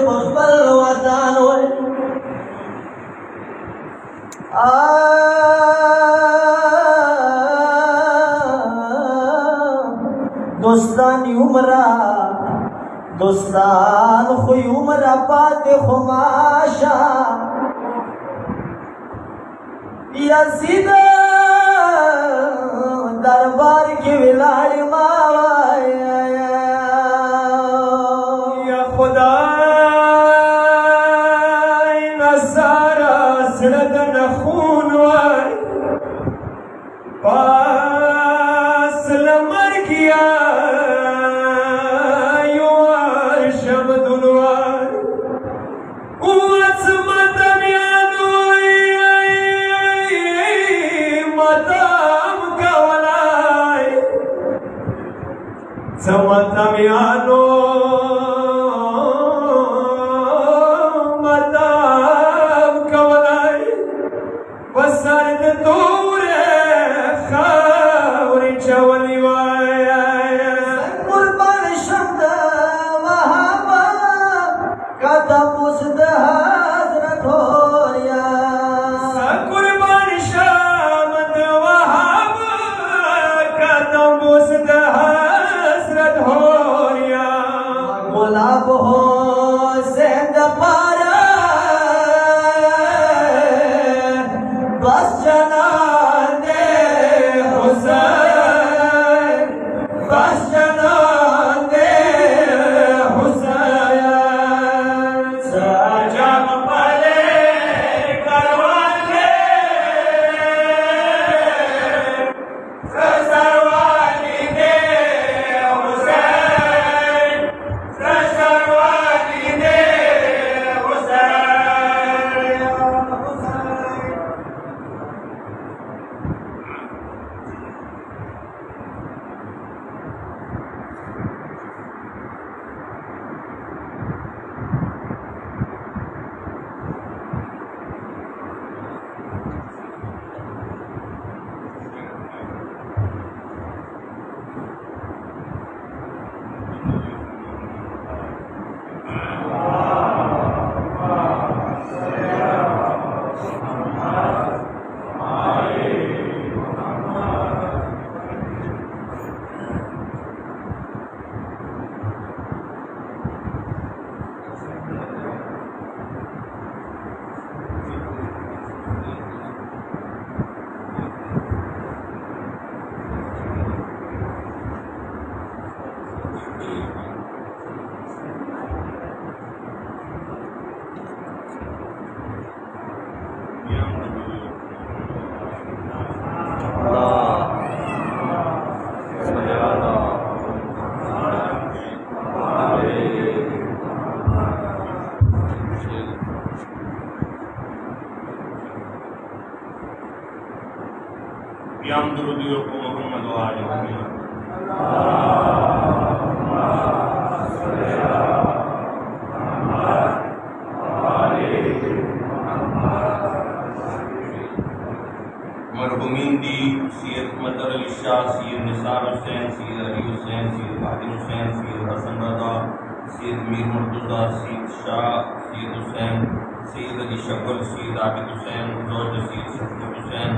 बखबल वतन होए दोस्तानी उमरा दोस्तान खुई उमरा पाते खुमाशा यसीद दरबार की विलाड़ मावाया या खुदा नसारा सड़दन खून वाय पास लमर किया युवार शब्दुलवार उस मतम कवलाय समतम यानो मतम कवलाय वसरद तूरे खावरी चवली कुर्बान शब्द वहाबा कदम उसद हजरत होया कुर्बान शब्द वहाब कदम उसद हजरत होया गुलाब हो सेंद पारा बस जना दे हुसैन बस जना दे हुसैन जब पले करवाले सरवाली दे हुसैन सरवाली दे हुसैन मरहुमीन दी सैयद मदर अली शाह, सैयद निसार हुसैन, सैयद अली हुसैन, सैयद बहादुर हुसैन, सैयद हसन रजा, सैयद मीर मुर्तज़ा, सैयद शाह, सैयद हुसैन, सैयद अली शक्ल, सैयद आबिद हुसैन, ज़ौज सैयद शफ़क़त हुसैन,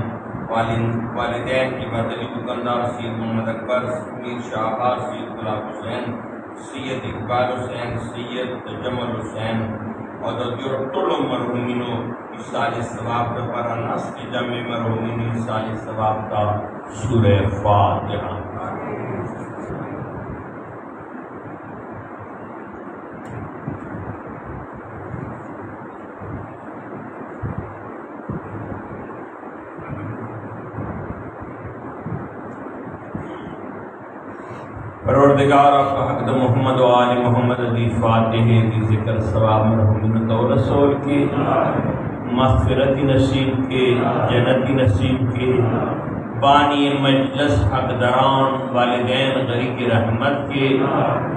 वालिदैन की बदली दुकानदार सैयद मोहम्मद अकबर, मीर शाह, सैयद गुलाब हुसैन, सैयद इकबाल हुसैन, सैयद जमल हुसैन और टोलो मरहुमीनो इसाले सवाब पर अनास के जमे मरहुमीनो इसाले सवाब का सूरह फातिहा। परवरदिगार आपका हक़ मोहम्मद व आले मोहम्मद दी फातिहे दी ज़िक्र सवाब मरहुमीन तो रसूल के मग़फ़िरत नसीब के, जन्नत नसीब के, बानी मजलस हकदरान वालिदैन गरीब रहमत के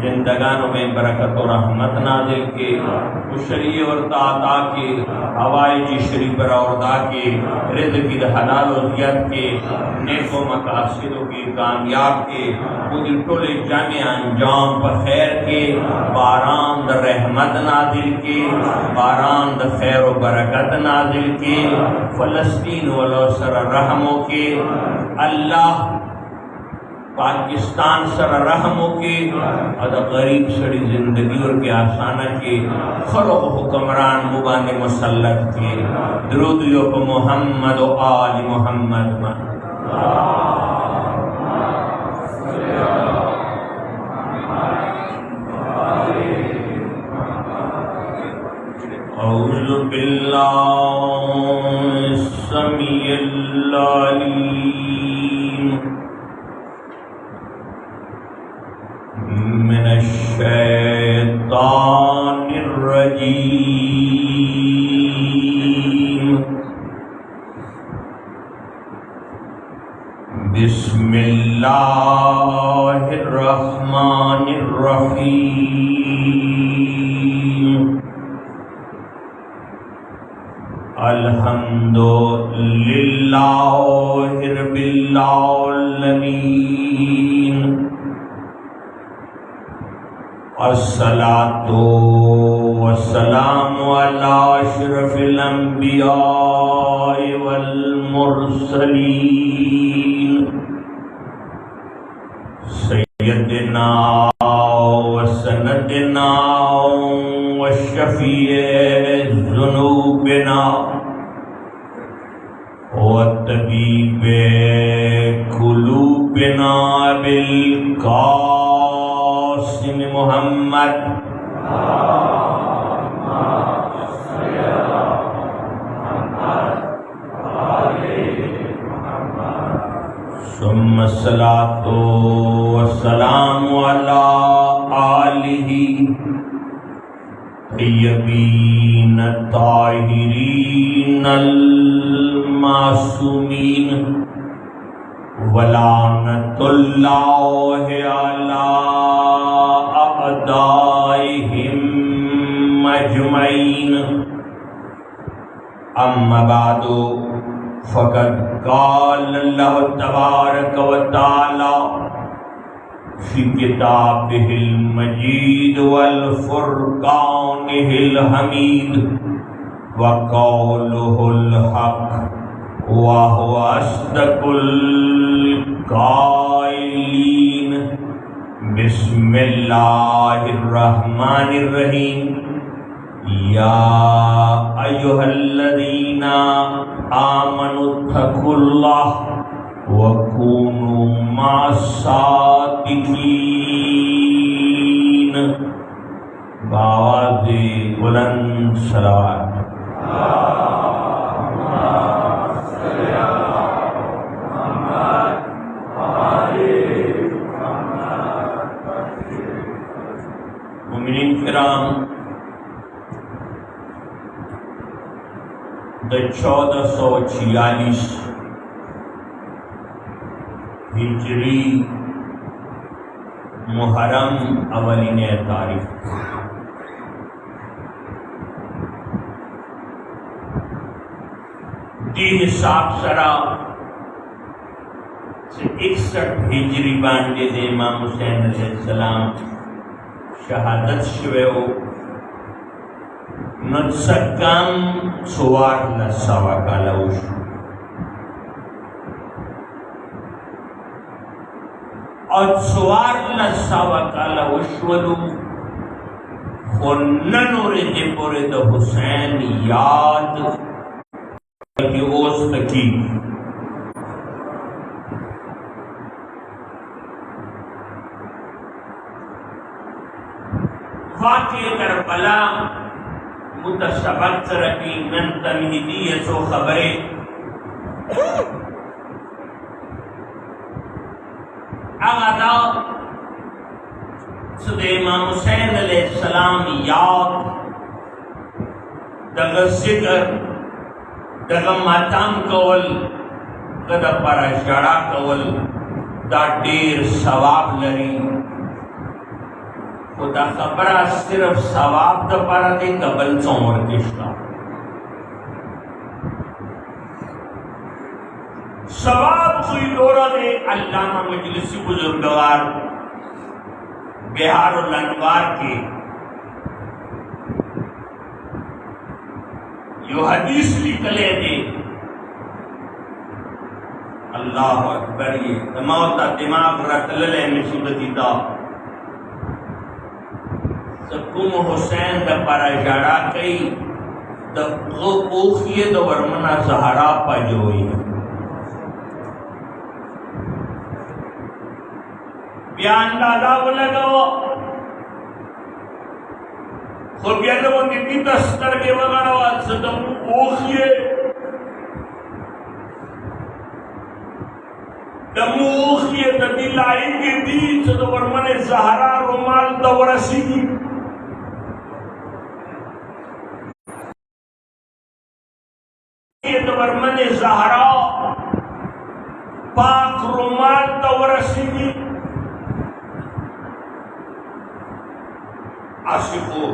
जिंदगानों में बरकत और रहमत नाज़िल के, खुशरी और ताता के, हवाई शरीफ रौदा के, रिज़्क़ हलाल वज़ियत के, नेको मकासिदों के, कामयाब के, खुद टोले जामे अंजाम पर खैर के, बारान द रहमत नाज़िल के, बारान द खैर व बरकत नाज़िल के, फ़लस्तीन वालों सर रहमों के, अल्लाह पाकिस्तान सर रहमों के, और गरीब सड़ी जिंदगी और के आसाना के, खलो हुक्मरान मुबान मुसल्लत के, दुरूदियों को मोहम्मद व आल मोहम्मद औज़ु बिल्लाहि समीइल अलीम मिनश शैतानिर रजीम। बिस्मिल्लाहिर रहमानिर रहीम। अल्हम्दुलिल्लाहि रब्बिल आलमीन। अस्सलातु वस्सलामु अला अशरफिल अंबिया वल मुरसलीन सय्यदिना व सनदिना व शफीए ज़ुनूबिना व तबीबे कुलूबिना बिल कासिम मुहम्मद सुम्मा सलातो वस्सलामु अला आलिही तय्यबीन ताहिरीन अल मासूमीन वलानतुल्लाहि अला अअदाइहिम अजमईन। अम्मा बादु फ़क़द क़ाल अल्लाहु तबारक व तआला फ़ी किताबिहिल मजीद वल फ़ुरक़ानिहिल हमीद व क़ौलुहुल हक़ व हुवा अस्दक़ुल क़ाइलीन। बिस्मिल्लाहिर रहमानिर रहीम। या अय्युहल्लज़ीना आमनुत्तक़ुल्लाह व कूनू मअस्सादिक़ीन। बावाज़े बुलंद सलावत। मुमिनीन किराम, 1446 हिजरी मुहर्रम अवलिन तारीख दी हिसाब सरा से 61 हिजरी बांधे दे इमाम हुसैन अलैहिस्सलाम शहादत शुवेओ नत्सकम सुवार लसावा कालाउश और सुवार लसावा कालाउश वलू खुन्ननुरे दे पुरे द हुसैन याद की ओस तकी वाक़े करबला मुतशब्बत तरकी मन तमहीदियत सो खबरें आगादा सुदे इमाम हुसैन अलैहिस्सलाम याद दगा जिक्र दगा मातम कवल कदा पर जड़ा कवल दा ढेर सवाब लरी खुदा खबरा सिर्फ सवाब द पर दे कबल चौर किश्ता सवाब हुई दौरा दे अल्लामा मजलिसी बुजुर्गवार बिहार और लनवार के यो हदीस निकले दे अल्लाह अकबर ये तमाता दिमाग रतलले मुसीबती दा सकुम हुसैन द पर जड़ा कई द ओखिए द वर्मना सहारा पजोई बयान दादा लगाओ खुद याद वो नित्य दस्तर के वगैरह सदम ओखिए दमोखिए दिलाई के बीच तो वर्मने सहारा रोमाल दवरसी तो वर्मने सहारा पाक रोमाल दवरसी आशिको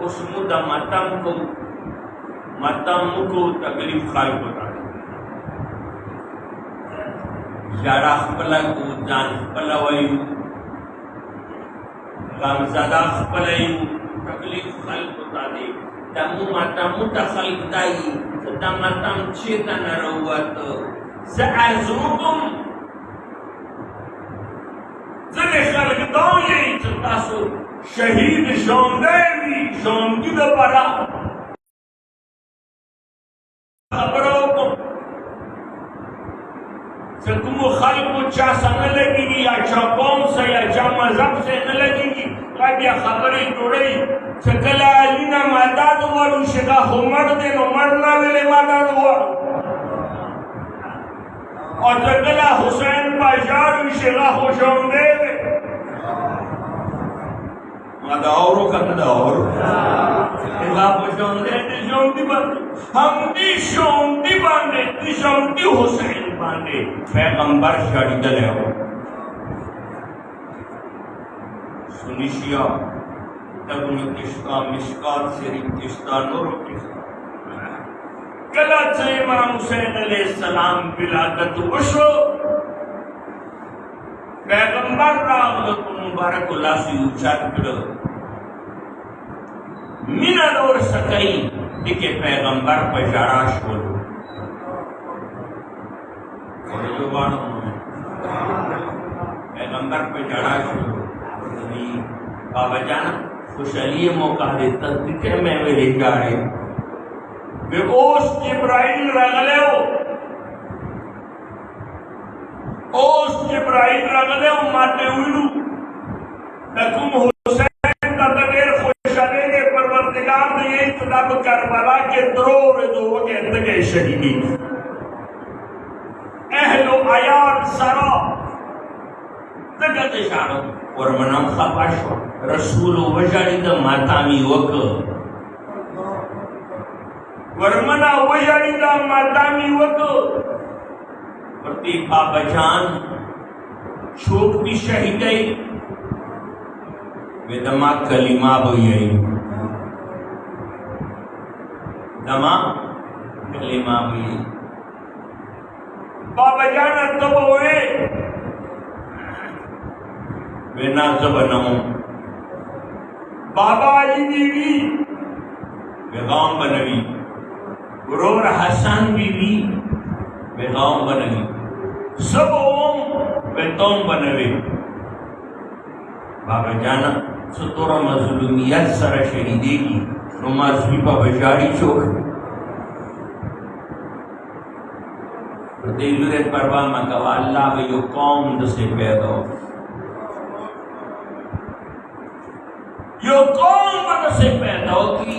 उस मुद्दा मतम को तकलीफ खाई बता जड़ा खपला को जान खपला वयू गमज़दा खपलायू तकलीफ खल बता दे तमु मतमु तखल्क दाई तमतम चेतन रवत सअजुकुम जने खल्क दो ये तासु शहीद शोंदेवी शोंकी द परा खबरों को तुम खल को चासा न लगेगी अच्छा कौन सा या अच्छा मजहब से न लगेगी क्या खबरें जुड़े सकला अलीना माता दुआरू शिका होमर दे नो मरना वेले माता दुआरू और सकला हुसैन बाजार शिका होशों दे माता औरों का नदा और शिका होशों दे दिशोंती बंदे हम दिशोंती बंदे दिशोंती हुसैन बांधे पैगंबर शादी दले हो सुनिशिया तब किस्ता मिशकात शरीफ किस्ता नूर किस्ता कला से इमाम हुसैन अलैहिस्सलाम विलादत उशो पैगंबर रावत मुबारक उल्लासी उच्चार करो मिनल और सकई दिखे पैगंबर पजाराश बोलो पैगंबर पे चढ़ा बाबा जान खुशहाली मौका दे तस्दीक में मेरे जाए बेओस जिब्राइल रगले हो ओस जिब्राइल रगले हो माते हुई तकुम हुसैन का तबेर खुशहाली के परवरदिगार ने ये तलब करबला के द्रोह दो के अंदर शहीदी अहलो आयात सरा तगत इशारो और मनम खबाश रसूल वजारी द मातामी वक वर्मना वजारी द मातामी वक प्रतीक बचान छोट भी शहीद वे दमा कलिमा बोई दमा कलिमा बोई बाबा जाना तब हुए वे ना जब नमो बाबा अली बीवी वे गांव बनवी गुरोर हसन बीवी वे गांव बनवी सब ओम वे तोम बनवे बाबा जाना सतोरा मजलूमियत सर शहीदी की नमाज भी बाबा जारी चोक दिलुरे परवा मकवा अल्लाह यो कौम से पैदा यो कौम से पैदा की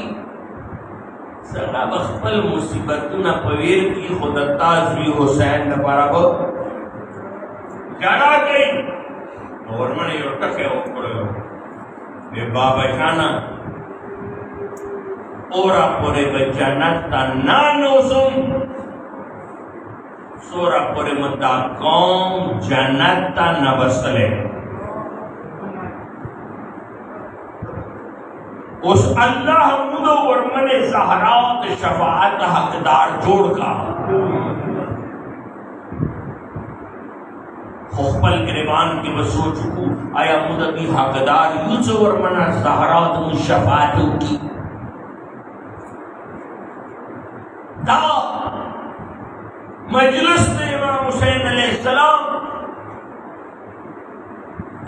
सदा बखपल मुसीबत न पवेर की खुद ताज़वी हुसैन न पाराबो जाना गई और मने यो टके ओपड़ो ये बाबा जाना और आपरे जन्नत ता ना नोसुम सोरा पर मता कौम जन्नत ता न बसले उस अल्लाह मुदो वरमने ज़हरात शफाअत हकदार जोड़ का खुफल गिरबान के बसो चुकू आया मुदबी हकदार यूज वरमना ज़हरात शफाअत की दा मजलिस में इमाम हुसैन अलैहिस्सलाम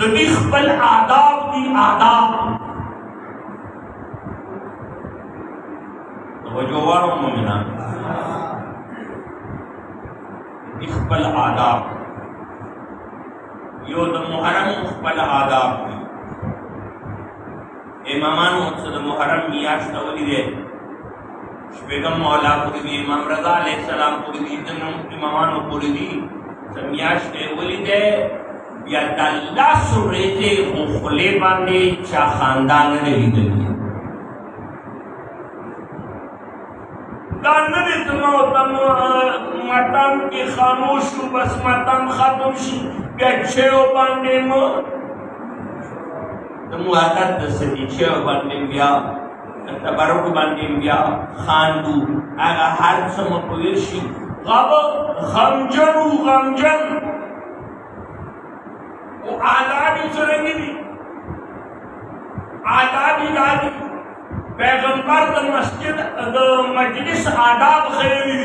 दबिखबल आदाब की आदाब जो वारों मोमिना इखबल आदाब यो द मुहर्रम इखबल आदाब इमामान मकसद मुहर्रम मियाश तवली दे बेगम मौला पूरी दी इमाम रजा अलैहिस्सलाम पूरी दी जन्म इमामान पूरी दी समियाश के वली दे या दल्ला सुरेते खुले बांधे चा खानदान ने लीदली दानने इतना मतम की खामोश बस मतम खत्म शी बेचेओ बांधे मो तमु आता दसती चेओ बांधे बिया तबरुक बांधे बिया खानदू आगा हर सम पुयशी गब गमजन वो आदाबी चलेंगी आदाबी दादी पैगंबर द मस्जिद द मजलिस आदाब खैरी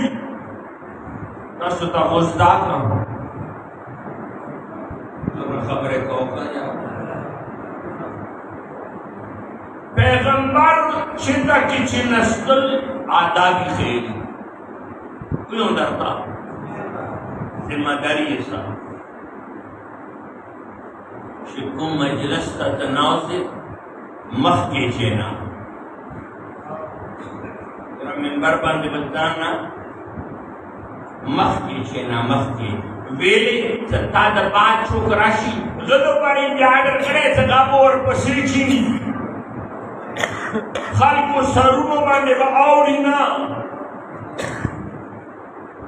नसता गुस्दा का तो खबरें को क्या पैगंबर चिंता की चिन्हस्तल आदाबी खैरी क्यों डरता जिम्मेदारी ऐसा शिकुम मजलिस का तनाव से मख के चेना मेंबर बंद बताना मख के चेना मख के वेले सत्ता द बात चुक राशि गदो पारी जागर करे सगाबो और पसरी चीनी खाली को सरूनो बांधे बा औरी ना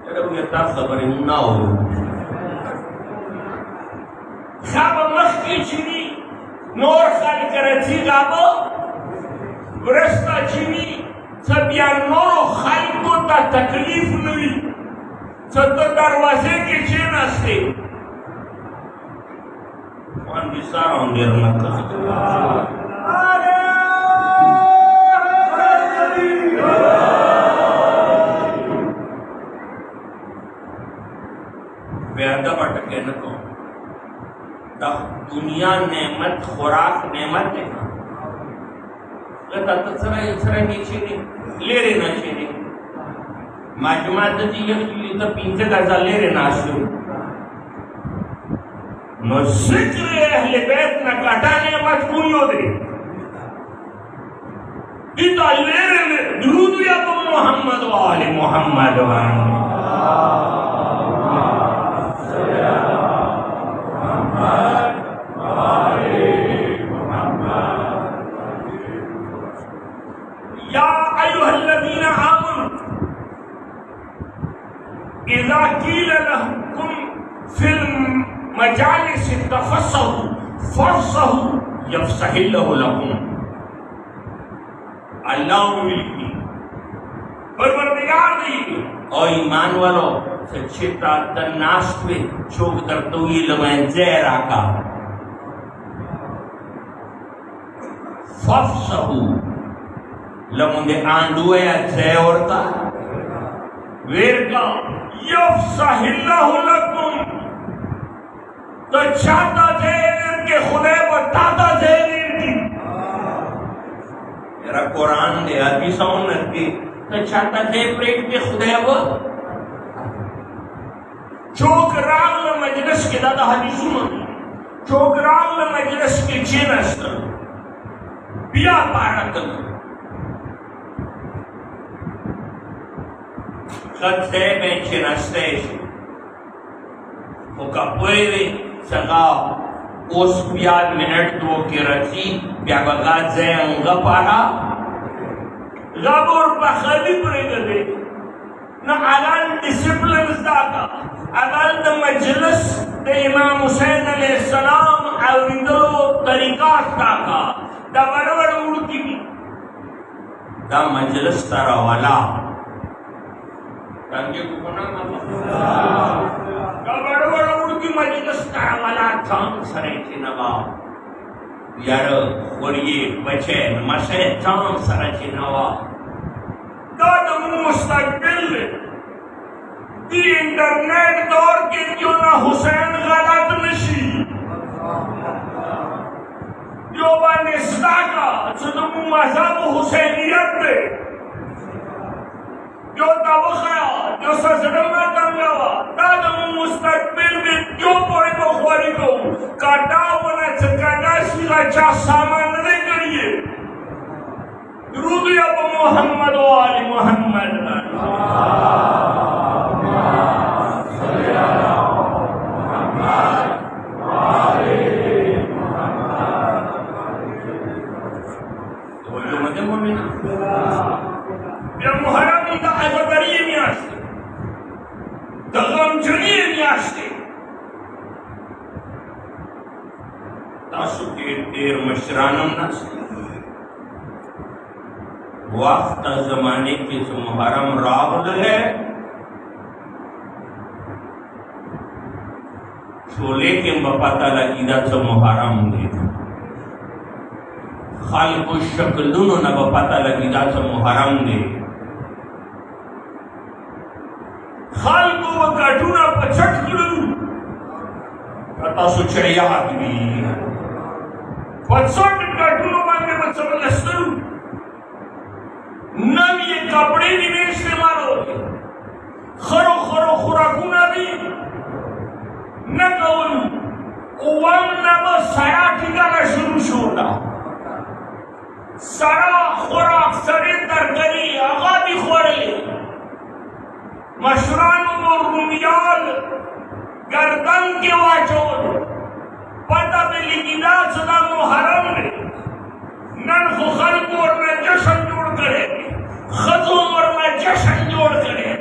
अरे वो यता खबर ना हो खाब मख की चीनी नोर खाली करे थी गाबो रस्ता चीनी सब या नौरो खाई को ता तकलीफ नहीं सब दरवाजे के चेन से वन विसारा होंगे मत बेहदा भटके न को दुनिया नेमत खुराक नेमत है सरा नीचे ले रे ना चेने माजमात जी ये तो पिंजे का ले रे ना शुरू नो जिक्र अहले बैत ना काटाने मत कोई हो दे इता ले रे दुरूद या तो मोहम्मद व आले मोहम्मद व इज़ा कील लहुकुम फिल मजालिस तफस्सहु फफ्सहु यफ्सहिल्लहु लकुम अल्लाह मिलकी परवरदिगार दी और ईमान वालों सच्चे तन्नास पे चोक दर्दो ये लमैन ज़हरा का फफ्सहु लमुंदे आंदुए या ज़हर का वेर का यफ्सहिल्लहु लकुम तो चाहता ज़हर के खुदे बताता ज़हर की मेरा कुरान दे हदीसों ने की तो चाहता ज़हर प्रेम के खुदे वो चोकराल मजलिस के दादा हदीसों में चोकराल मजलिस के चेनस बिया पारत Kad tebe će nasteći. Oka puede saga ospijad minut do kirati bia bagat zayan gapara gabor bakhali pregade न अगल डिसिप्लिन दाका अगल द मजलिस द इमाम हुसैन अलैहिस्सलाम अविंदलो तरीका दाका द बड़बड़ उड़की द मजलिस तारा वाला तंगे को ना द बड़बड़ उड़की मजलिस तारा वाला थांग सरे के नवा यार वरिए बचे मसे थांग सरे के नवा दाद मुस्तकबिल दी इंटरनेट दौर के क्यों ना हुसैन गलत नशी जो बानिस्ता का सुदम मजहब हुसैनियत दे जो तवखा जो सजदमा तंगवा दाद मुस्तकबिल में क्यों पड़े को ख्वारी को काटा वना चकाना सीधा चा सामान नहीं करिए दुरूद अब मोहम्मद व आले मोहम्मद या मुहर्रम का अज़बरी में आस्ते दगम जनी में आस्ते तासु के देर मशरानम नास्ते वक्त जमाने के जो मुहर्रम रावल है छोले के पता लगीदा जो मुहर्रम दे खाल को शक्लुनो न पता लगीदा जो मुहर्रम दे खाल को वो काटूना पचट करू कता सुचड़िया आदमी पचट काटूनो मांगे बच्चों लस्तरू नव ये कपड़े भी नहीं इस्तेमाल होते खरो खरो खुराकुना भी न कवलू उवाम नब सारा ठिकाना शुरू छोड़ा सारा खुराक सरे तरकारी आगा भी खोरले मशरान और रुमियाल गर्दन के वाचोर पता पे लिखिदा सदा मुहर्रम में नन खुखल कोर में जश्न जोड़ करे खजों और में जश्न जोड़ करे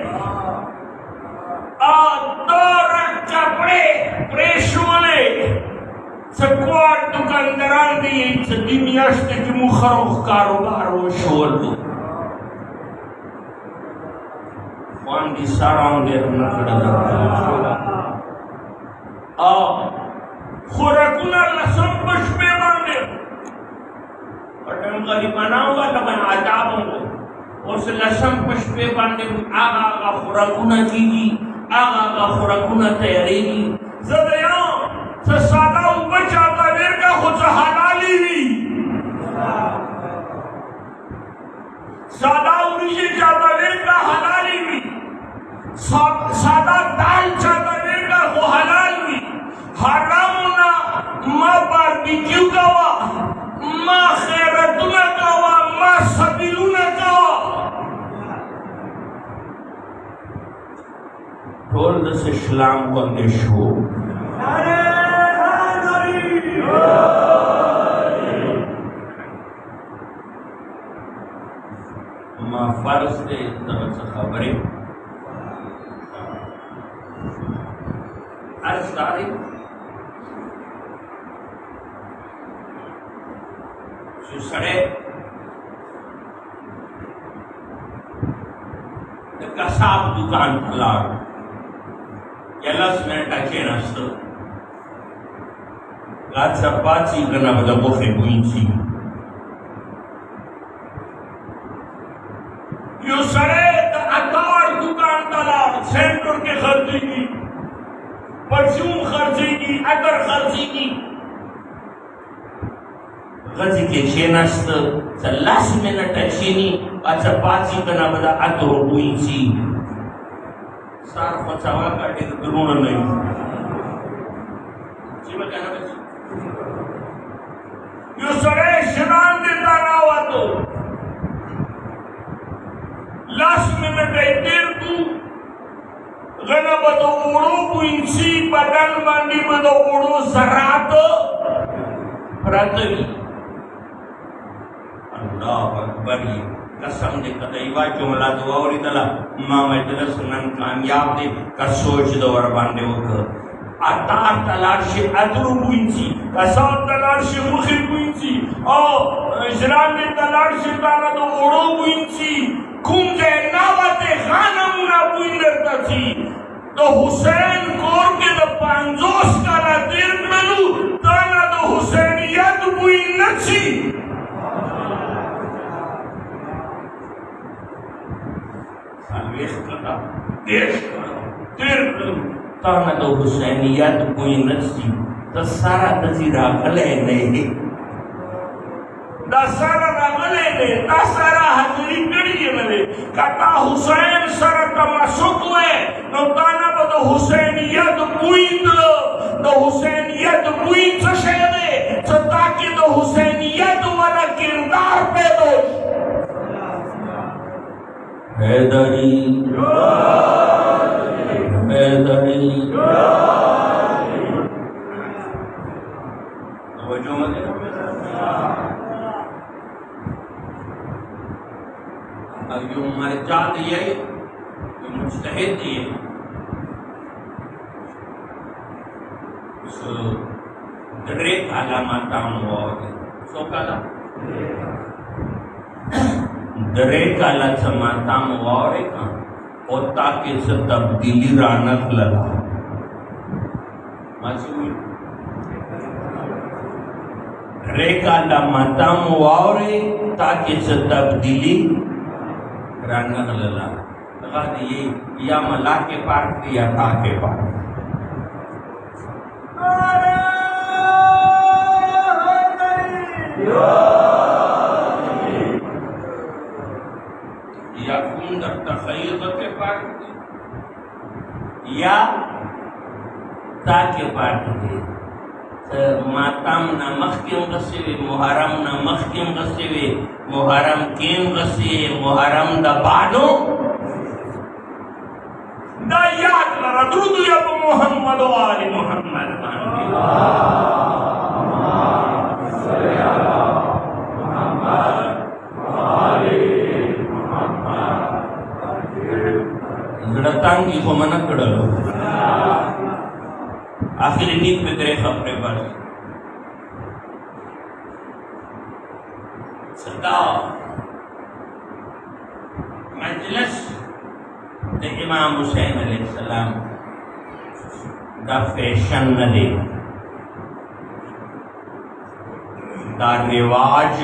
दौर कपड़े प्रेशोले सकुआर दुकानदारान दी सदीमियाश्ते की मुखरोख कारोबार वो शोर दो वन दी सारांग दे रना खुराकुना लसम पुष्पे मांगे पटन गली बनाऊंगा लगन आदाबों को उस लसम पुष्पे बांधे आगा आगा खुराकुना कीगी आगा आगा खुराकुना तैयारी ज़दयां सादा ऊपर जाता वेर का खुद हलाली भी सादा उड़ीसे जाता वेर का हलाली भी सादा दाल जाता वेर का वो हलाल भी हरामुना माँ बारबेक्यू कावा माँ खैरतुना कावा माँ सबीलुना कावा टोल दस इस्लाम को अंदेशो माँ फर्ज दे तरह से खबरें अर्ज तारीख सुसरे कसाब दुकान खुला केलस में टचे नस्तो लाच चपाती करना बदा बोखे बुइंची यो सरे अकार दुकान तलार सेंटर के खर्ची की परफ्यूम खर्ची की अगर खर्ची की गजी के चेनस्त सलास मिनट चीनी अच्छा पाची करना बदा अतरो बुइंची सार फचावा का एक द्रोण नहीं जीवन कहना बच्ची यो सरे शनान देता ना हुआ तो लास्ट मिनट देर तू गना बदो ओड़ो बुइंची बदन बांडी बदो ओड़ो जरात प्रतरी अल्लाह अकबर कसम दे कदैवा जुमला दुआ और इतला मा मजलिस नन कामयाब दे का सोच दौर बांधे वक अतार तलाश अदरू बुइंची कसा तलाश मुखी बुइंची ओ इजरान ने तलाश ताला तो ओड़ो बुइंची कुम जे नावते खानम ना बुइंदर तथी तो हुसैन कोर के द पांजोस काला देर कलू ताना तो हुसैनियत बुइन नची सालवेश कला देश देर कलू ताना तो हुसैनियत बुइन नची तो सारा तजीरा गले नहीं दसारा रागले ने दसारा हाजरी कड़ी ने कता हुसैन सर तमाशुक है तो ताना बदो हुसैनियत बुइंद तो हुसैनियत बुइंद चशेदे तो ताकि तो हुसैनियत वाला किरदार पैदा हैदरी हैदरी तवज्जो मत अब यो हमारे जात ये यो मुजतहिद ये सो दरे काला माताम और सो काला दरे काला समाताम और का होता के से तब्दीली रानक लगा मासूम रे काला माताम और ताकि से तब्दीली राना लला लगा दिए या मला के पार या था के पार या कुंदर तखय्युद के पार या ता के पार माताम नमक क्यों गसीवे मुहर्रम नमक क्यों गसीवे मुहर्रम क्यों गसीवे मुहर्रम दबादो दायात लरदुद या मोहम्मद वाली मोहम्मद जड़तांगी को मना कड़लो आखिरी नींद में तेरे खपरे पर सदा मजलिस दे इमाम हुसैन अलैहिस्सलाम दा फैशन न दे दा रिवाज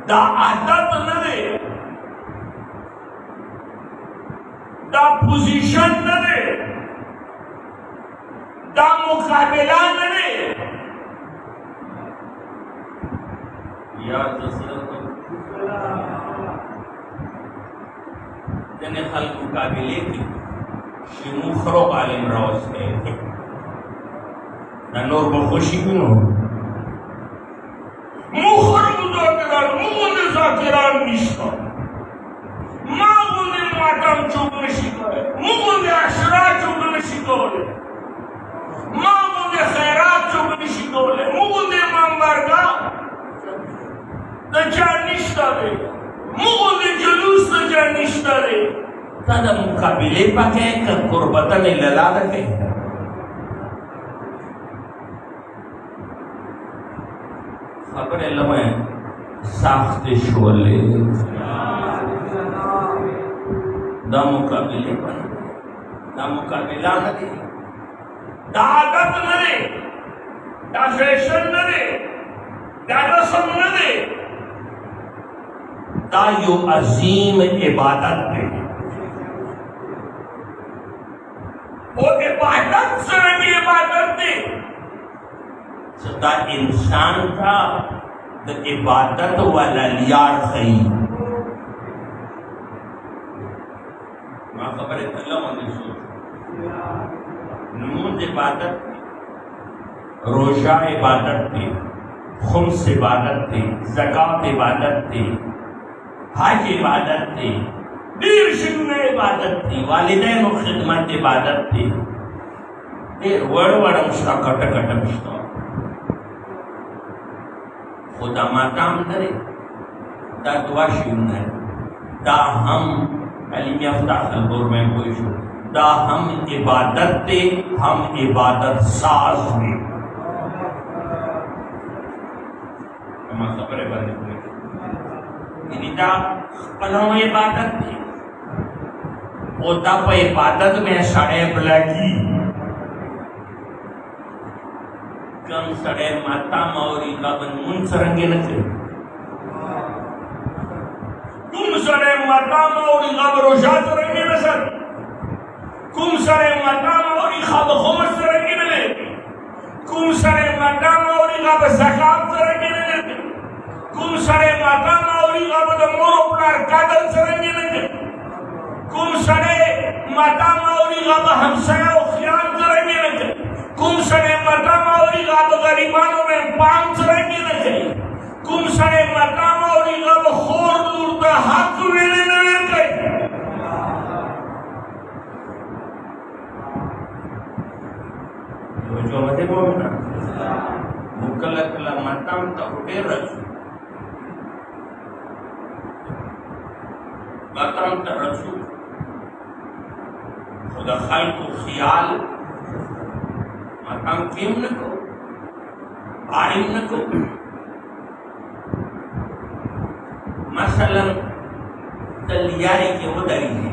दा आदत न दे दा पोजीशन न दे दा मुकाबला न दे याद जने खल मुकाबले की शिमुखरो आलिम रावस है ननोर बखुशी क्यों मुखर मुजाकिरान मुगुल जाकिरान निष्का मागुल मातम चुगल शिकाए मुगुल अशरा चुगल शिकाए मागुल खैरात चुगल शिकाए मुगुल मंबरगा दजा निष्का दे मुगुल जुलूस दजा निष्का दे तादा मुकाबिले पाके का कुर्बतन लला रखे खबर लमे साख्ते शोले दा मुकाबिले पर दा मुकाबिला न दे दा आदत न दे दा फैशन न दे दा रस्म न दे दा यो अजीम इबादत है वो इबादत सरंगी इबादत दे सदा इंसान था तो इबादत वाला लियार खई मां खबर है अल्लाह मंदिर सोच नमाज इबादत रोजा इबादत थी खुम्स इबादत थी ज़कात इबादत थी हज इबादत थी दीर शिकने इबादत थी वालिदैन और खिदमत इबादत थी ये वर्ड वर्ड मुश्ता कट कट मुश्ता खुदा माताम करे दा दुआ शिवना दा हम अली याफ्ता खलबोर में कोई शो दा हम इबादत ते हम इबादत साज में हम खबरे बने हुए ini dah kalau ibadat ni otak pe ibadat में साढ़े बलाकी कम साढ़े माता मौरी का बन मुन सरंगे न थे कुम साढ़े माता मौरी का बरोशा सरंगे न सर कुम साढ़े माता मौरी का बखोमत सरंगे न ले कुम साढ़े माता मौरी का बज़कात सरंगे न ले कुम साढ़े माता मौरी का बदमोर अपनार कादल सरंगे न ले कुम साढ़े माता मौरी का बहमसाया उखियान सरंगे न ले कुम साढ़े माता मौरी का बगरीबानों में पांच सरंगे न ले कुम साढ़े माता मौरी का बखोर दूरदा हाथ वेले न ले जो मते बोलना मुकल्ला कला माताम ता उठे रचू माताम ता रचू खुदा खाल को ख्याल माताम केम न को आरिम न को मसलन तलियारी के वो दरी है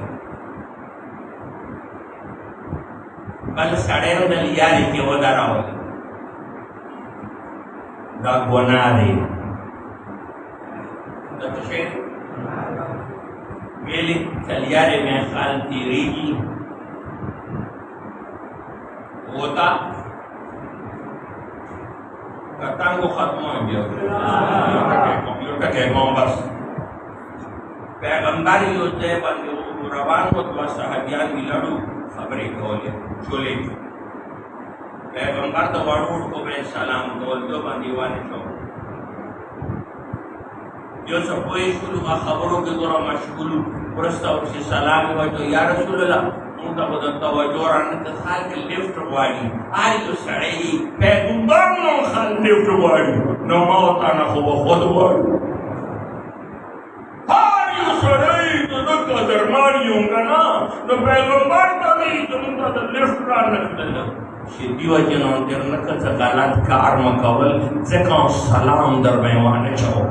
कल साढ़े दलियारी के वो दरा हो दा गोनारे तशे वेली तलियारे में खाल तीरेगी होता कतांगो खत्म हो गया कंप्यूटर के बस पैगंबर योद्धा बंदे रवान को तो सहाबियान मिलड़ू खबरें बोले चोले पैगंबर तो वाड़ूड़ को मैं सलाम बोल दो बंदीवाने चो जो सब कोई शुरू का खबरों के द्वारा मशगूल पुरस्ता उससे सलाम हुआ तो या रसूल अल्लाह उनका बदलता हुआ जोरान के खाल के लिफ्ट वाली आज तो सड़े ही पैगंबर नो खाल लिफ्ट वाली न मौता न हो खुद वाली तो दरमानी होगा ना तो पैगंबर तभी तुमका तो लिफ्ट का नकल शिद्दी वजन और तेरना का सकालात कार मकावल जका सलाम दरमेवाने चाहो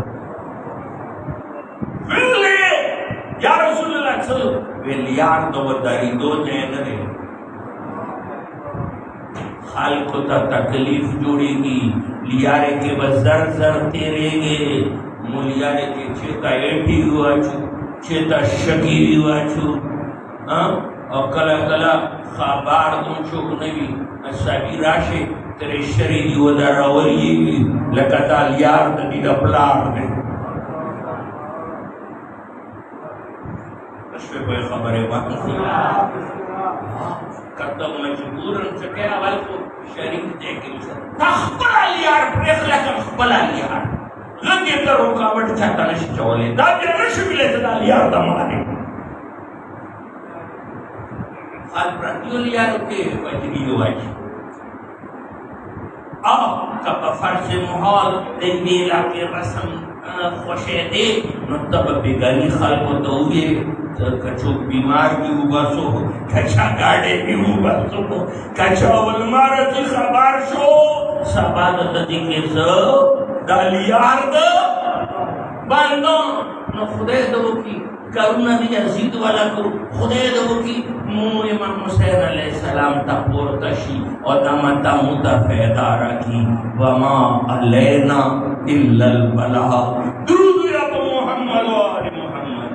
विले या रसूल अल्लाह चल विलियार तो वदारी दो जैनरे खाल को ता तकलीफ जोड़ेगी लियारे के बजर जर तेरेगे मुलियारे के चेता एठी हुआ छु चेता शकी हुआ छु और कला कला खाबार तुम चुक नहीं असाबी राशे तेरे शरीर वदारा वरी लकता लियार तदी डपलार ने अशवे कोई खबर है बात कदम मजबूरन से क्या वाल को शरीर देखे तखबला लियार प्रेख लकम खबला लियार लगे तो रुकावट चाहता नश चोले दादे नश मिले तो लियार दमाने आज प्रतियों लियार के वजनी हुआच अब कब फर्श मुहाल देवीला के रस्म खुशे दे नतब बेगनी खाल को तो ये कचो बीमार भी हुआ सो कचा गाड़े भी हुआ सो कचा वलमार की खबर शो सबाद दिखे सो दालियार द बंदो न खुदे दो की करुणा दी अजीत वाला करो खुदे दो की मुंह इमाम हुसैन अलैहिस्सलाम तपोर तशी और दमता मुतफैदा रखी वमा अलैना इल्लल बलाह दुरूद या मोहम्मद व आले मोहम्मद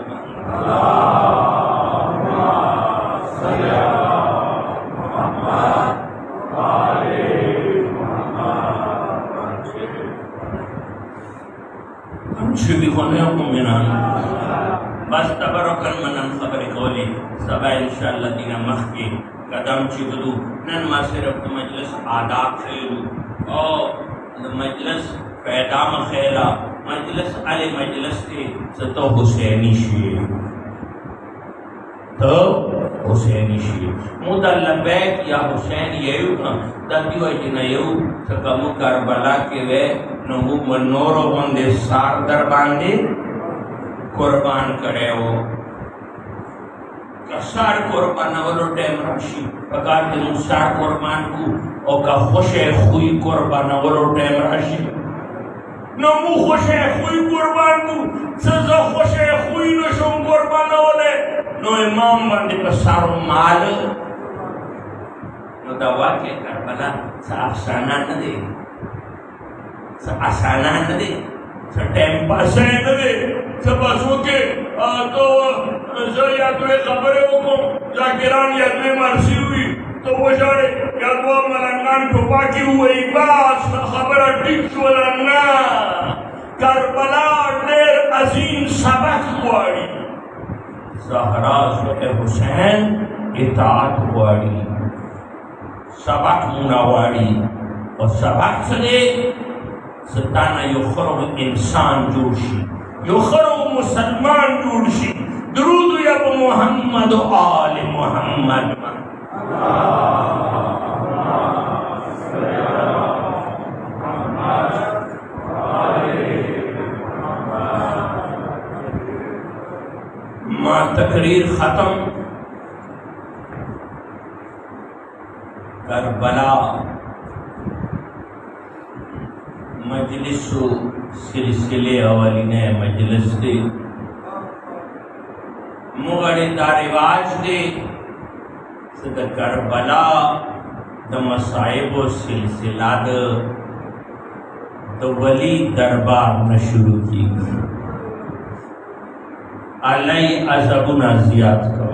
अल्लाहुम्मा सल्ली अला मुहम्मद व आले मुहम्मद हम शुभी होने को मिनान बस तबरकन मनन खबर कोली सबा इंशाअल्लाह दिना मखके कदम चिगदू नन मा सिर्फ मजलिस आदाब खेलू और मजलिस पैदाम खेला मजलिस अले मजलिस के सतो हुसैनी शेर तो हुसैनी शी मुदा लबैक या हुसैन यू का दती वजह न यू सकम करबला के वे नु मनोरो बंदे सार दर बांधे कुर्बान करे हो सार कुर्बान वालो टाइम राशि पकार दिन सार कुर्बान को और का खुशे खुई कुर्बान वालो टाइम राशि नमू खुशे खुई कुर्बान को सजा खुशे खुई नशों कुर्बान वाले नो इमाम बंदे का सारो माल नो दवा के करबला साफसाना न दे आसाना न दे टाइम पास है न दे सब बसों के तो या तो खबर है वो जाकिरान या तो मरसी हुई तो वो जाने या तो मलंगान ठोपा की हुई बात खबर ठीक वाला करबला ढेर अजीम सबक वाड़ी ज़हरा ज़ुल्फ़े हुसैन इताअत वाड़ी सबक मुनावाड़ी और सबक से सताना युखरो इंसान जोशी युखरो मुसलमान जोशी दुरूद या मोहम्मद आल मोहम्मद मां तकरीर खत्म करबला मजलिस सिलसिले अवलिने मजलिस दे मुगड़े दा रिवाज दे सद करबला द मसाइब सिलसिला द वली दरबार न शुरू की अलई अजबुना जियाद का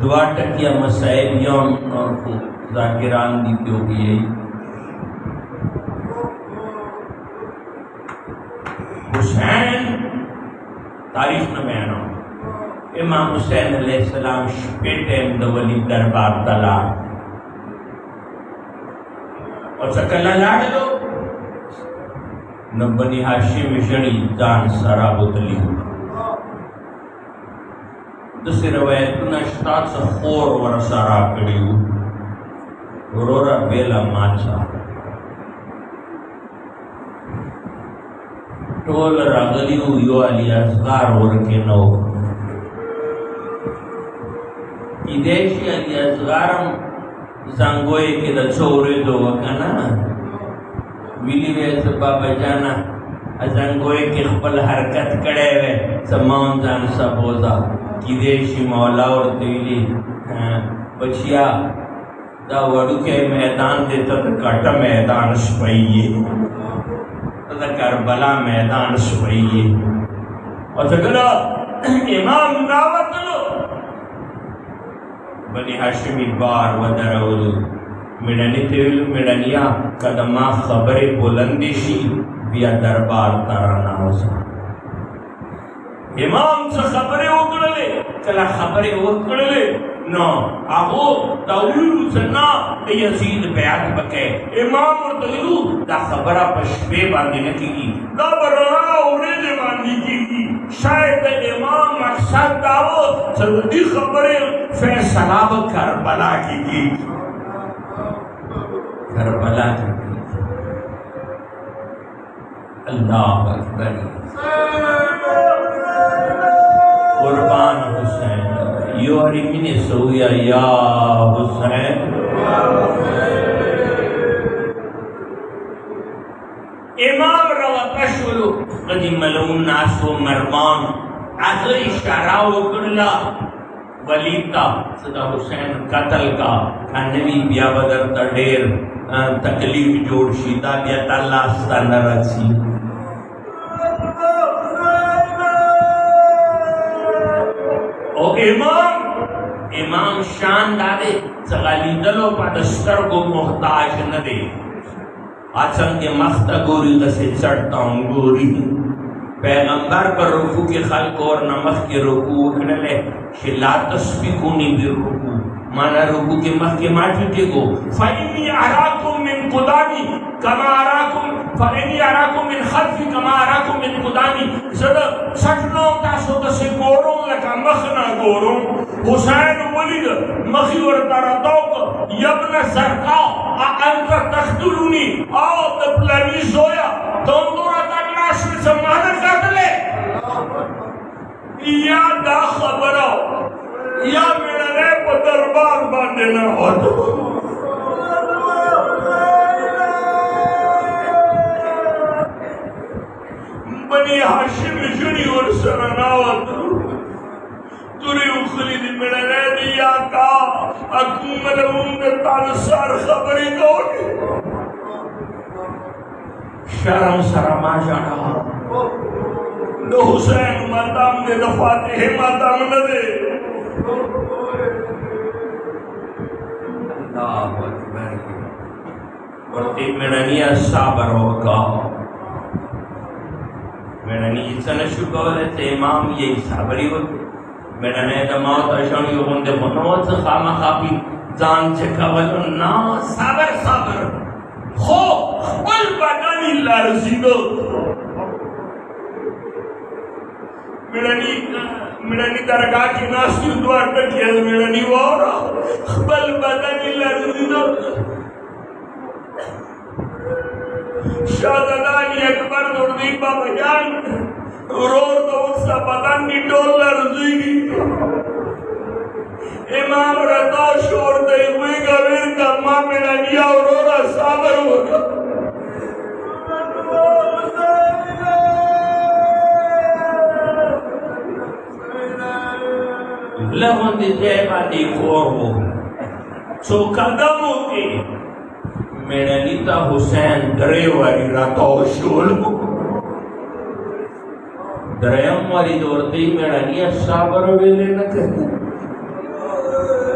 दुआ टकिया मसाइब यौम और को जाकिरान दी क्यों की हुसैन तारीख में बयान इमाम हुसैन अलैहिस्सलाम बेटे वली दरबार तला और सकला लाड़ लो न बनी हाशिम शणी दान सरा बुतली दूसरी रवायत नश्तात से खोर वर सरा कड़ियू रोरा बेला माचा टोल रगलियू यो अली असगार और के नो इदेशी अली असगारम संगोए के दछोरे दो वकना विली वे बाबा जाना संगोए के खपल हरकत करे वे समान जान सबोजा किदेशी मौला और दिली बचिया दा वडू के मैदान देता तो कट मैदान सपइए तो करबला मैदान सपइए और सगला इमाम दावत लो बनी हाशिमी बार वदरउल मिडनी तेल मिडनिया कदमा खबरे बुलंदी शी बिया दरबार तराना हो सा इमाम से खबरे उकड़ले कला खबरे उकड़ले ना आगो दाऊद सन्ना यजीद बयात बके इमाम और दलीलू दा खबरा पशबे बांधने की दा बरना उड़े दे बांधी की शायद इमाम मकसद दावो जल्दी खबरे फैसला करबला की करबला की अल्लाह अकबर कुर्बान हुसैन यो अरिमिने सोया या हुसैन इमाम रवा पशुलु कदी मलून नासो मरमान आखिर इशारा उकड़ला वलीता सदा हुसैन कत्ल का नबी बिया बदर तडेर तकलीफ जोड़ शीदा बिया तल्ला स्तन रची ओ इमाम शान दादे सगाली दलो पदस्तर को मोहताज न दे आचम के मख्ता गोरी से चढ़ता हूँ गोरी पैगंबर पर रुकू के खल्क और नमक के रुकू उठने शिला तस्बीकूनी भी रुकू माना रुकू के मख के माटी टेको फाइनी अराकुम मिन खुदानी कमा अराकुम فإني أراكم من خلفي كما أراكم من قدامي زده سټنو تاسو ته سي ګورم لکه مخ نه ګورم حسین ولید مخي ورته راټوک یبن زرقا انت تقتلوني او د پلاني زویا تندور تانا شو سمانه کاتله یا دا خبرو یا میرے په دربار باندې نه وته بني هاشم جوني ورسره ناوته توري وخلي دي میرے دیا کا حکومت مونږ تعالی سره خبرې کوي شرم سره ما جانا د حسین ماتام دې د فاتح ماتام نه دې الله اکبر ورته مړنیا صبر وکاو مړنی څنګه شو کولای ته امام یې صبري وکړ مړنه د موت اشانی غونډه په نو څه خامخابي ځان چې کول نه صبر صبر خو خپل بدن لرزیدو مړنی درگاه کې ناشې دوه ټکي مړنی واره خپل بدن لرزیدو شادانی اکبر نوردین بابا جان رور تو اس کا بدن کی ڈول لرزی امام رضا شور دے ہوئے گویر کا ماں میرا نیا رورا صابر ہوگا لہن دی جیبا دی خور ہو سو قدم ہوگی میرا نیتا حسین درے واری راتاو شولو درہم واری دورتی میرا نیا صابر ویلے نکر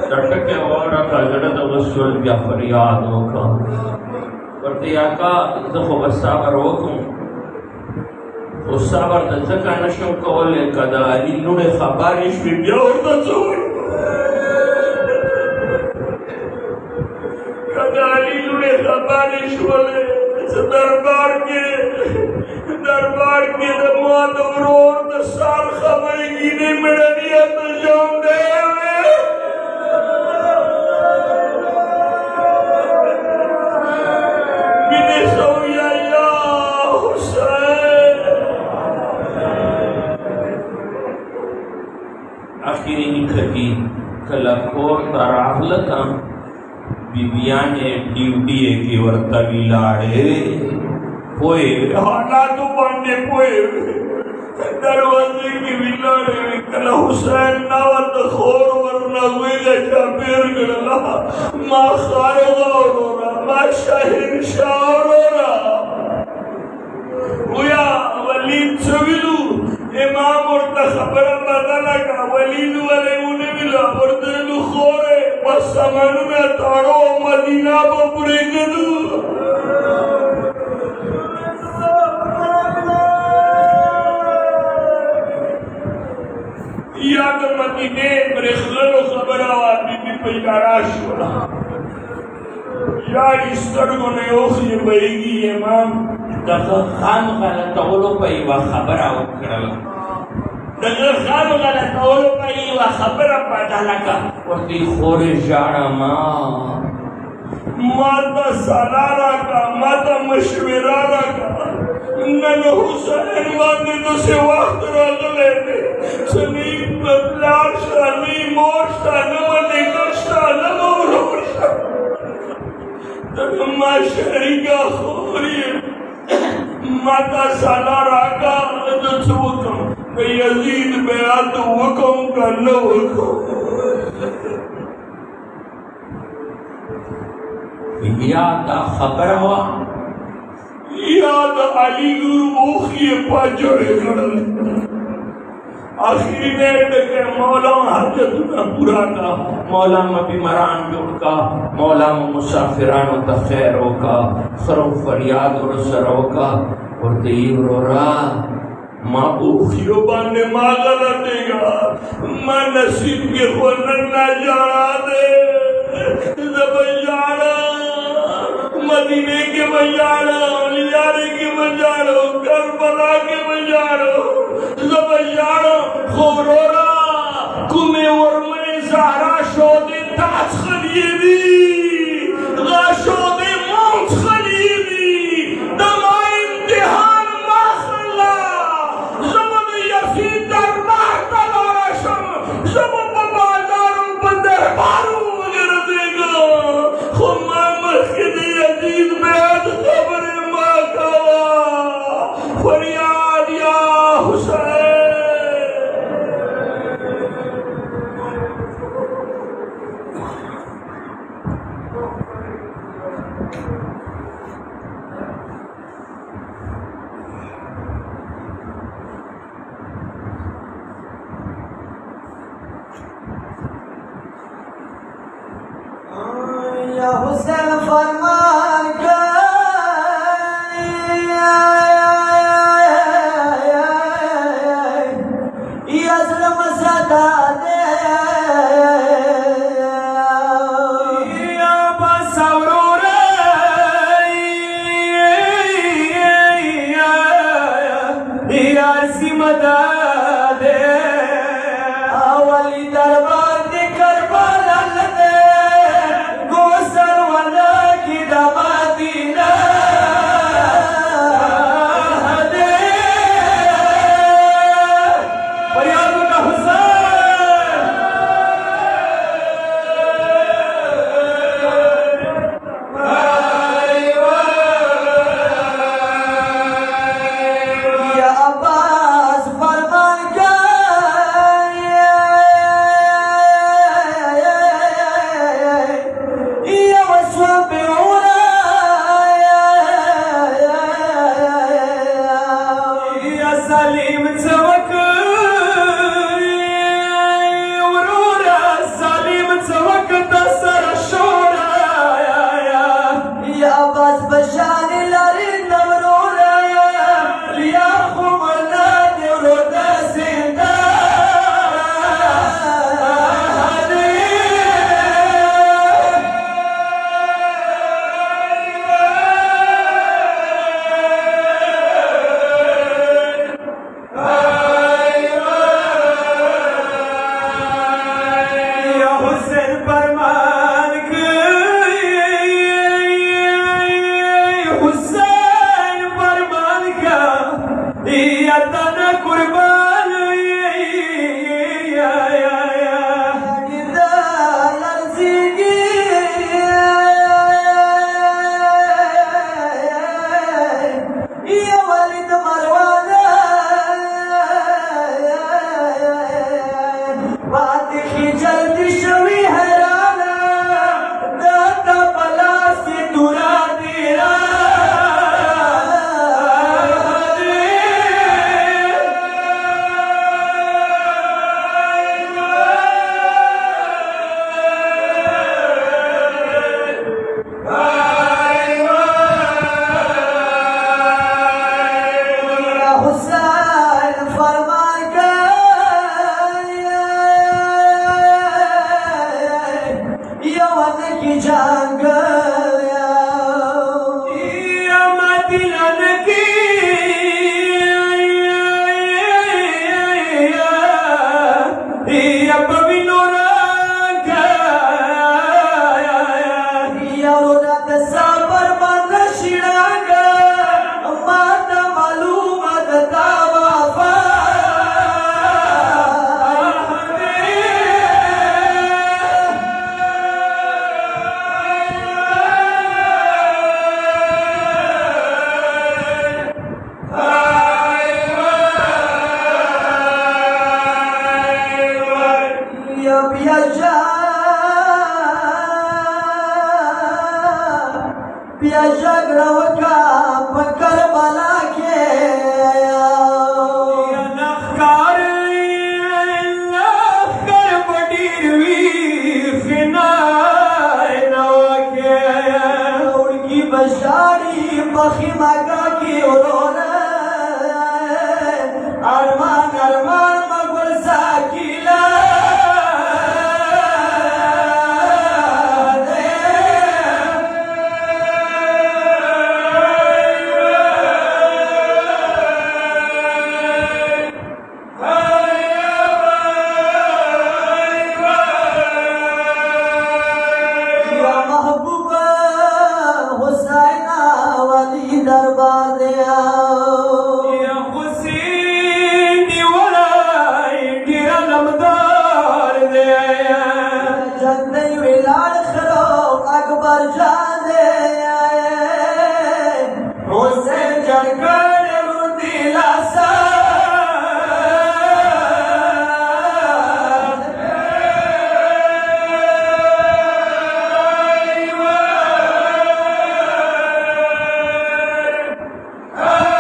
تٹکے وارا کا جڑت وصول بیا فریاد ہوکا ورتی آقا دخو بس صابر ہوکوں اس صابر دزکا نشم کولے کدا علی لوڑے خبارش بھی بیا ہوتا سوئی علی لوڑے خبارش والے دربار کے دموات ورور دسال خبری گینے مڑنیت جون دے ہوئے بینے سویا یا حسین آخری نکھتی کلکور تراغ لتا بیبیانے ڈیوٹی کی ورطوی لاڑے پوئے حالاتو باندے پوئے دروازے کی ویلاڑے کل حسین ناوت خور ورنہ ہوئی گا پیر گڑا ما خارغا اورورا ما شاہن شاہ اورورا ہویا ولید سویلو امام ورطا خبر بدلا کا ولید والے انہیں ملا ورطلو خورے بس سمانو میں تارو مدینہ بپرے گدو یاد مدینے برخلو خبر آوازی بھی پیداراش ہونا یا استرگو نے اوخی بھئیگی امام دقا خان غلط اولو پئی و خبر آو کرلا دقا خان غلط اولو پئی و خبر پادا لگا ورطی خور جاڑا ماتا سالارا کا ماتا مشورارا کا نن حسین باندې نو سے وقت راغلے دے سنی بلاشا نی موشتا نو نکشتا نو روشتا تکما شریکا خوری ماتا سالارا کا دچ وکم یزید بیعت وکم کا نو وکم یادا خبر ہوا یاد علی گرو اوخی پاجوڑے گڑل آخری نیٹ کے مولا حجت کا پورا کا مولا بیماران جوڑ کا مولا مسافران و تخیروں کا خرو فریاد و سروں کا اور دیر رو رہا ماں اوخیو بانے ماں غلطے گا ماں نصیب کے خونن نہ جانا دے زبان جانا مدینے کے بیانا لیارے کے خورورا کومه ورمه زهرا شده تاج خلیلی غا شده مونت خلیلی دما امتحان مخلا زمان یسی دربار تلارشم زمان بازارم په دربارو وګرځېږم خو ما مخکې د یزید بیعت خبرې ما کوه فریاد یا حسین या हुसैन फरमान यज़लम सदा दे या बसरूर या सिमदा दे अवली दरबार दे करबला दे गोसर वाला की दमादीना दे फरियाद का हुसैन या अब्बास फरमान का या वस्वाबिऊना या सलीम चमक वरूरा सलीम चमक दसर शोरा या अब्बास बशान लारी नवरोरा या खुमला देवरोदा सिंदा या हुसैन फरमान हुसैन फरमान का या तना कुर्बान या वलिद मरवाना बात की जल्दी शवी हैराना दाता पला से दूरा तेरा या हुसैन फरमान का यवन की जंग या मदीना की या बबिनोरा का या रोदा सबर बंद शिरागा माता मालूम दता बाबा या पियाजा ग्रवका पकर बला के नखकार बडीरवी फिनाय नवा के उड़की बशारी बखी मगा की उरोना अरमान अरमान मगुल साकिला दिया या हुसैन वलाई गिरा नमदार दे जन्ने विलाड़ खलो अकबर जाने आए हुसैन जगड़ मुदिला सा Ah!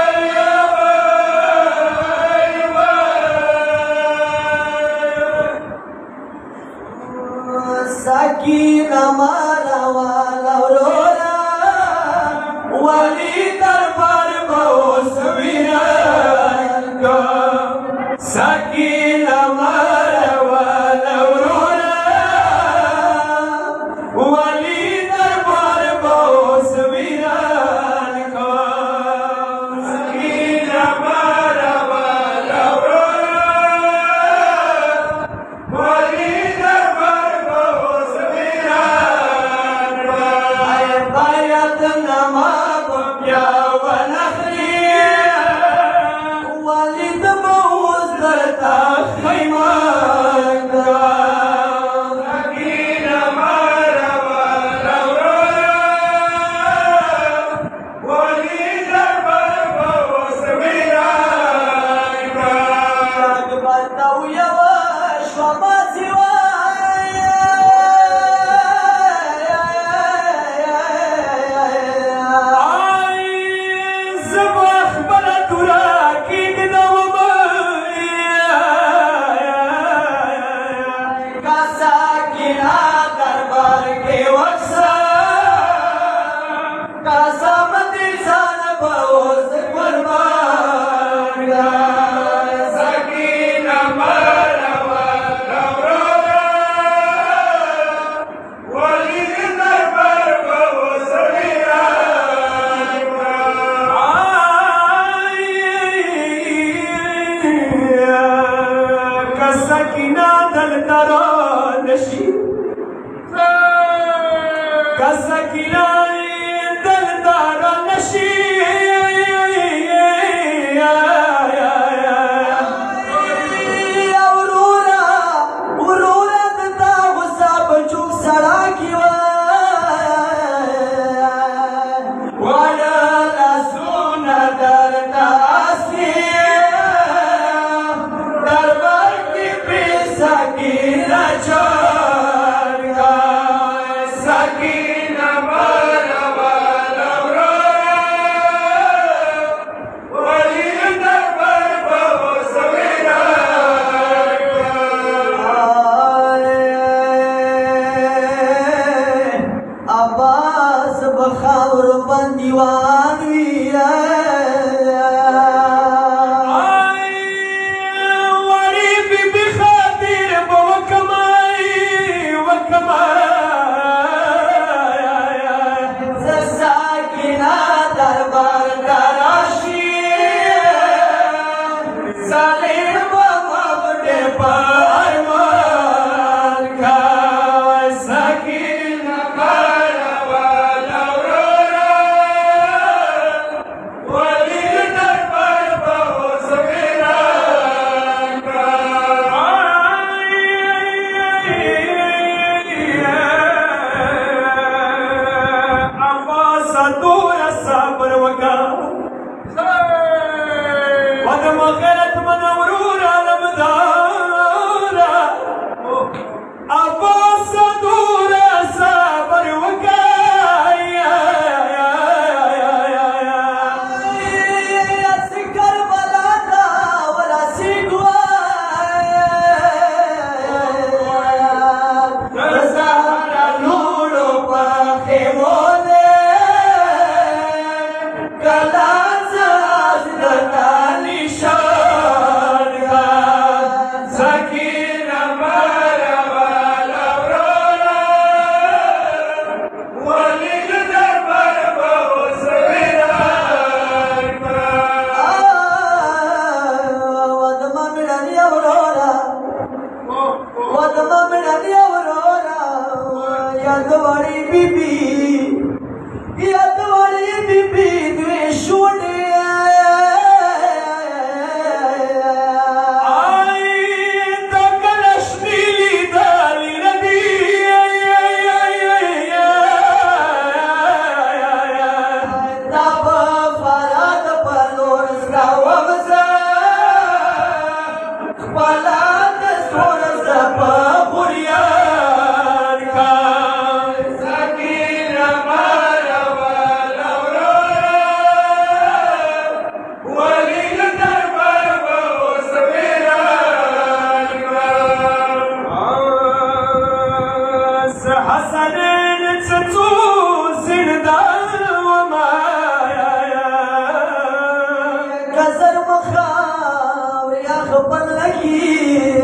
خپل لکی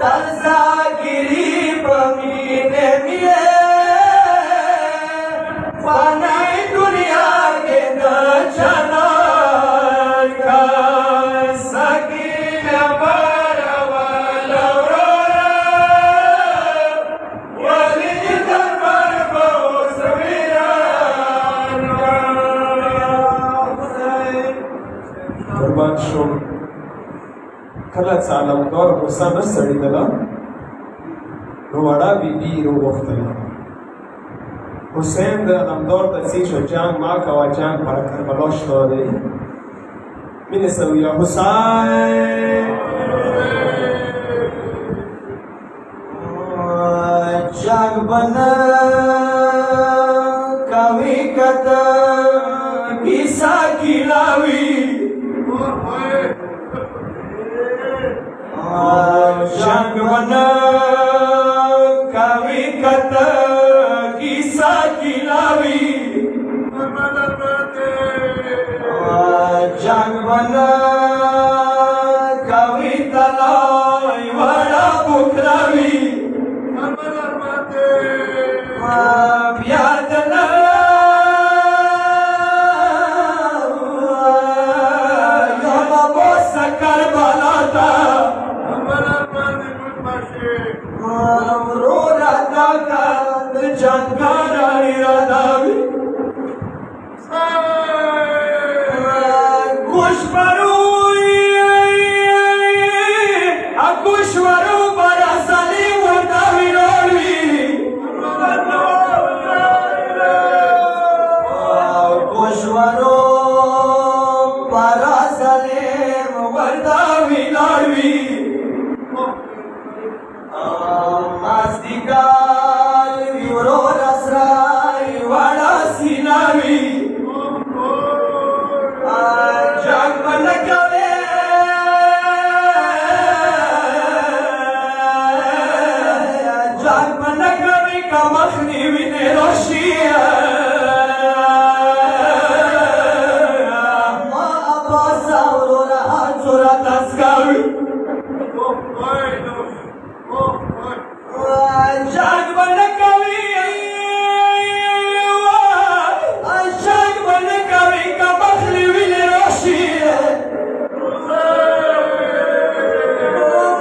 ترسا گیری پمینه میه فانای دنیا کے نچنا کا سکین بروالا ولی دربار بہت ویران قربان شو کله چې علمدار غوسه نه سړېدله نو وړه بیبي راوغوښتله حسین د علمدار ته ځي شو جنګ ما کوه جنګ پر کربلا شته دی مینې سره ویله حسین جنگ بنا کوي کته کیسا کلاوی جنگ بنا کوي کته کیسا کلاوی جنگ بنا کوي تلای وړا بوکراوی پیادنا یوم بوس کربلا تا رو راتا کا جنگارا اراداوی گوشورو براسلی ورداوی روی گوشورو براسلی ورداوی روی ماستیکال ویورو رسرائی وڑا سیناوی جنگ بنکوی جنگ بنکوی کا مخنی وینه روشیه ما عباس اورورا حضورا تسکاوی جنگ بنکوی جنگ بنکوی کا مخنی وینه روشیه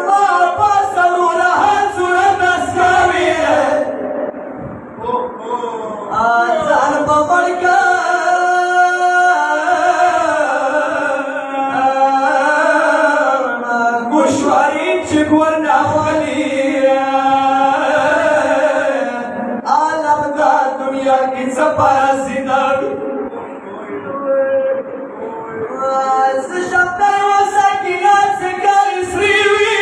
ما عباس اورورا حضورا تسکاوی آزان بمڑکا گوشواری چکور ناخوالی عالم دا دنیا کی سپارا زندان زشمتر و سکینات سکر سریوی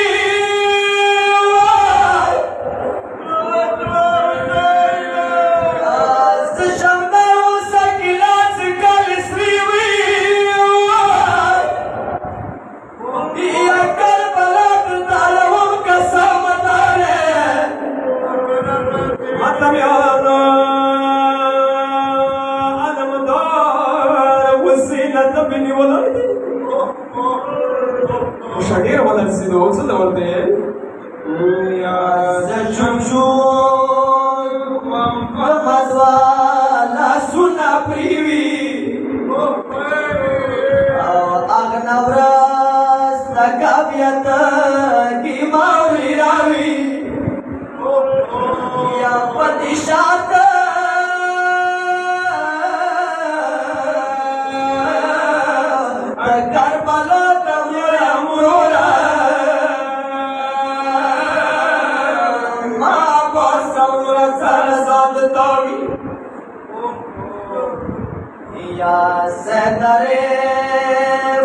زشمتر و سکینات سکر سریوی یا کربلات تعلوم کا سامتانے مطلب یانا علمدار وسیلت بنی ولدی شاگیر ولد سیدو څه ډول دی یا زچمشون ممزوا لاسونا پریوی اغنورس تکابیت کی ماوی راوی یا پتشات کربلا تمرا مرورا ما باس اورورا سرساد تاوی یا سدره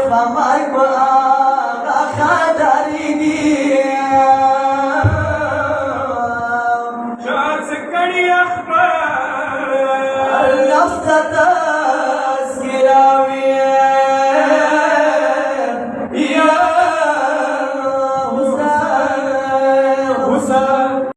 فمای کو